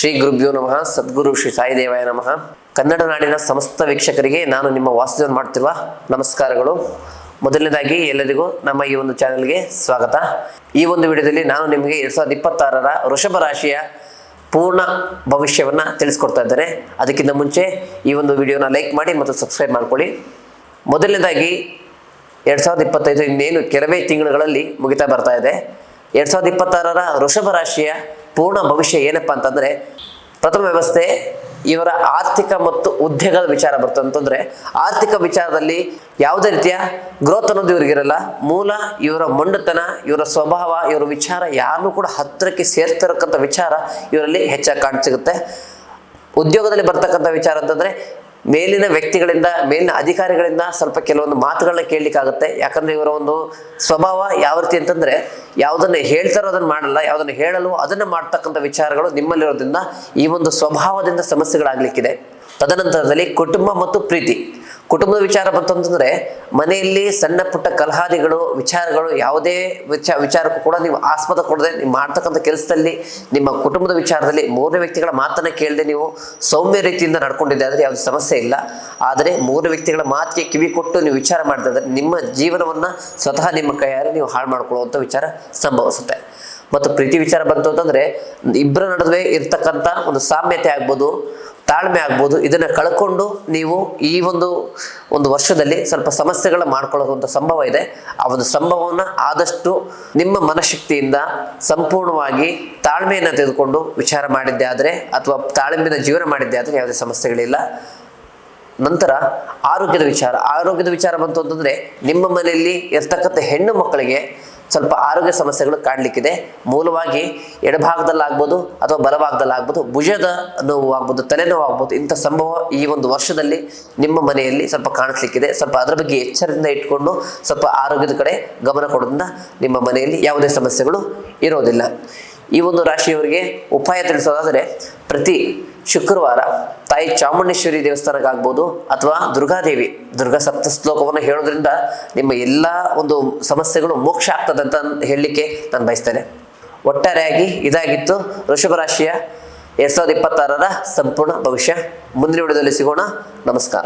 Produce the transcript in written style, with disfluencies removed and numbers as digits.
ಶ್ರೀ ಗುರುಭ್ಯೋ ನಮಃ. ಸದ್ಗುರು ಶ್ರೀ ಸಾಯಿದೇವಾಯ ನಮಃ. ಕನ್ನಡ ನಾಡಿನ ಸಮಸ್ತ ವೀಕ್ಷಕರಿಗೆ ನಾನು ನಿಮ್ಮ ವಾಸುದೇವನ್ ಮಾಡ್ತಿರುವ ನಮಸ್ಕಾರಗಳು. ಮೊದಲನೇದಾಗಿ ಎಲ್ಲರಿಗೂ ನಮ್ಮ ಈ ಒಂದು ಚಾನೆಲ್ಗೆ ಸ್ವಾಗತ. ಈ ಒಂದು ವಿಡಿಯೋದಲ್ಲಿ ನಾನು ನಿಮಗೆ 2026ರ ವೃಷಭ ರಾಶಿಯ ಪೂರ್ಣ ಭವಿಷ್ಯವನ್ನು ತಿಳಿಸ್ಕೊಡ್ತಾ ಇದ್ದೇನೆ. ಅದಕ್ಕಿಂತ ಮುಂಚೆ ಈ ಒಂದು ವಿಡಿಯೋನ ಲೈಕ್ ಮಾಡಿ ಮತ್ತು ಸಬ್ಸ್ಕ್ರೈಬ್ ಮಾಡ್ಕೊಳ್ಳಿ. ಮೊದಲನೇದಾಗಿ 2025 ಇನ್ನೇನು ಕೆಲವೇ ತಿಂಗಳುಗಳಲ್ಲಿ ಮುಗಿತಾ ಬರ್ತಾ ಇದೆ. 2026ರ ವೃಷಭ ರಾಶಿಯ ಪೂರ್ಣ ಭವಿಷ್ಯ ಏನಪ್ಪಾ ಅಂತಂದ್ರೆ, ಪ್ರಥಮ ವ್ಯವಸ್ಥೆ ಇವರ ಆರ್ಥಿಕ ಮತ್ತು ಉದ್ಯೋಗದ ವಿಚಾರ ಬರ್ತಂತಂದ್ರೆ, ಆರ್ಥಿಕ ವಿಚಾರದಲ್ಲಿ ಯಾವುದೇ ರೀತಿಯ ಗ್ರೋತ್ ಅನ್ನೋದು ಇವ್ರಿಗಿರಲ್ಲ. ಮೂಲ ಇವರ ಮೊಂಡತನ, ಇವರ ಸ್ವಭಾವ, ಇವರ ವಿಚಾರ ಯಾರನ್ನೂ ಕೂಡ ಹತ್ತಿರಕ್ಕೆ ಸೇರ್ತಿರಕ್ಕಂಥ ವಿಚಾರ ಇವರಲ್ಲಿ ಹೆಚ್ಚಾಗಿ ಕಾಣಸಿಗುತ್ತೆ. ಉದ್ಯೋಗದಲ್ಲಿ ಬರ್ತಕ್ಕಂಥ ವಿಚಾರ ಅಂತಂದ್ರೆ, ಮೇಲಿನ ವ್ಯಕ್ತಿಗಳಿಂದ, ಮೇಲಿನ ಅಧಿಕಾರಿಗಳಿಂದ ಸ್ವಲ್ಪ ಕೆಲವೊಂದು ಮಾತುಗಳನ್ನ ಕೇಳಲಿಕ್ಕಾಗುತ್ತೆ. ಯಾಕಂದ್ರೆ ಇವರ ಒಂದು ಸ್ವಭಾವ ಯಾವ ರೀತಿ ಅಂತಂದ್ರೆ, ಯಾವುದನ್ನ ಹೇಳ್ತಾರೋ ಅದನ್ನ ಮಾಡಲ್ಲ, ಯಾವುದನ್ನ ಹೇಳಲು ಅದನ್ನ ಮಾಡ್ತಕ್ಕಂಥ ವಿಚಾರಗಳು ನಿಮ್ಮಲ್ಲಿರೋದ್ರಿಂದ ಈ ಒಂದು ಸ್ವಭಾವದಿಂದ ಸಮಸ್ಯೆಗಳಾಗ್ಲಿಕ್ಕಿದೆ. ತದನಂತರದಲ್ಲಿ ಕುಟುಂಬ ಮತ್ತು ಪ್ರೀತಿ. ಕುಟುಂಬದ ವಿಚಾರ ಬಂತಂತಂದ್ರೆ, ಮನೆಯಲ್ಲಿ ಸಣ್ಣ ಪುಟ್ಟ ಕಲಹಾದಿಗಳು, ವಿಚಾರಗಳು, ಯಾವುದೇ ವಿಚಾರಕ್ಕೂ ಕೂಡ ನೀವು ಆಸ್ಪದ ಕೊಡದೆ ನೀವು ಮಾಡ್ತಕ್ಕಂಥ ಕೆಲಸದಲ್ಲಿ, ನಿಮ್ಮ ಕುಟುಂಬದ ವಿಚಾರದಲ್ಲಿ ಮೂರನೇ ವ್ಯಕ್ತಿಗಳ ಮಾತನ್ನ ಕೇಳದೆ ನೀವು ಸೌಮ್ಯ ರೀತಿಯಿಂದ ನಡ್ಕೊಂಡಿದ್ದೆ ಆದರೆ ಯಾವುದೇ ಸಮಸ್ಯೆ ಇಲ್ಲ. ಆದರೆ ಮೂರನೇ ವ್ಯಕ್ತಿಗಳ ಮಾತಿಗೆ ಕಿವಿ ಕೊಟ್ಟು ನೀವು ವಿಚಾರ ಮಾಡ್ತಾ ಇದ್ರೆ ನಿಮ್ಮ ಜೀವನವನ್ನ ಸ್ವತಃ ನಿಮ್ಮ ಕೈಯಾರೆ ನೀವು ಹಾಳು ಮಾಡ್ಕೊಳ್ಳುವಂಥ ವಿಚಾರ ಸಂಭವಿಸುತ್ತೆ. ಮತ್ತು ಪ್ರೀತಿ ವಿಚಾರ ಬಂತು ಅಂತಂದ್ರೆ, ಇಬ್ಬರ ನಡುವೆ ಇರ್ತಕ್ಕಂಥ ಒಂದು ಸಾಮ್ಯತೆ ಆಗ್ಬೋದು, ತಾಳ್ಮೆ ಆಗ್ಬೋದು, ಇದನ್ನ ಕಳ್ಕೊಂಡು ನೀವು ಈ ಒಂದು ವರ್ಷದಲ್ಲಿ ಸ್ವಲ್ಪ ಸಮಸ್ಯೆಗಳ ಮಾಡ್ಕೊಳ್ಳುವಂಥ ಸಂಭವ ಇದೆ. ಆ ಒಂದು ಸಂಭವವನ್ನು ಆದಷ್ಟು ನಿಮ್ಮ ಮನಶಕ್ತಿಯಿಂದ ಸಂಪೂರ್ಣವಾಗಿ ತಾಳ್ಮೆಯನ್ನು ತೆಗೆದುಕೊಂಡು ವಿಚಾರ ಮಾಡಿದ್ದೆ ಆದರೆ, ಅಥವಾ ತಾಳ್ಮೆಯಿಂದ ಜೀವನ ಮಾಡಿದ್ದೆ ಆದರೆ ಯಾವುದೇ ಸಮಸ್ಯೆಗಳಿಲ್ಲ. ನಂತರ ಆರೋಗ್ಯದ ವಿಚಾರ ಬಂತು ಅಂತಂದ್ರೆ, ನಿಮ್ಮ ಮನೆಯಲ್ಲಿ ಇರ್ತಕ್ಕಂಥ ಹೆಣ್ಣು ಮಕ್ಕಳಿಗೆ ಸ್ವಲ್ಪ ಆರೋಗ್ಯ ಸಮಸ್ಯೆಗಳು ಕಾಣಲಿಕ್ಕಿದೆ. ಮೂಲವಾಗಿ ಎಡಭಾಗದಲ್ಲಾಗ್ಬೋದು ಅಥವಾ ಬಲಭಾಗದಲ್ಲಾಗ್ಬೋದು, ಭುಜದ ನೋವು ಆಗ್ಬೋದು, ತಲೆನೋವು ಆಗ್ಬೋದು. ಇಂಥ ಸಂಭವ ಈ ಒಂದು ವರ್ಷದಲ್ಲಿ ನಿಮ್ಮ ಮನೆಯಲ್ಲಿ ಸ್ವಲ್ಪ ಕಾಣಿಸ್ಲಿಕ್ಕಿದೆ. ಸ್ವಲ್ಪ ಅದರ ಬಗ್ಗೆ ಎಚ್ಚರದಿಂದ ಇಟ್ಕೊಂಡು ಸ್ವಲ್ಪ ಆರೋಗ್ಯದ ಕಡೆ ಗಮನ ಕೊಡೋದ್ರಿಂದ ನಿಮ್ಮ ಮನೆಯಲ್ಲಿ ಯಾವುದೇ ಸಮಸ್ಯೆಗಳು ಇರೋದಿಲ್ಲ. ಈ ಒಂದು ರಾಶಿಯವರಿಗೆ ಉಪಾಯ ತಿಳಿಸೋದಾದರೆ, ಪ್ರತಿ ಶುಕ್ರವಾರ ತಾಯಿ ಚಾಮುಂಡೇಶ್ವರಿ ದೇವಸ್ಥಾನಕ್ಕೆ ಆಗ್ಬೋದು ಅಥವಾ ದುರ್ಗಾ ಸಪ್ತ ಶ್ಲೋಕವನ್ನು ಹೇಳೋದ್ರಿಂದ ನಿಮ್ಮ ಎಲ್ಲ ಒಂದು ಸಮಸ್ಯೆಗಳು ಮೋಕ್ಷ ಆಗ್ತದೆ ಅಂತ ಹೇಳಲಿಕ್ಕೆ ನಾನು ಬಯಸ್ತೇನೆ. ಒಟ್ಟಾರೆಯಾಗಿ ಇದಾಗಿತ್ತು ವೃಷಭ ರಾಶಿಯ 2026ರ ಸಂಪೂರ್ಣ ಭವಿಷ್ಯ. ಮುಂದಿನ ವಿಡಿಯೋದಲ್ಲಿ ಸಿಗೋಣ. ನಮಸ್ಕಾರ.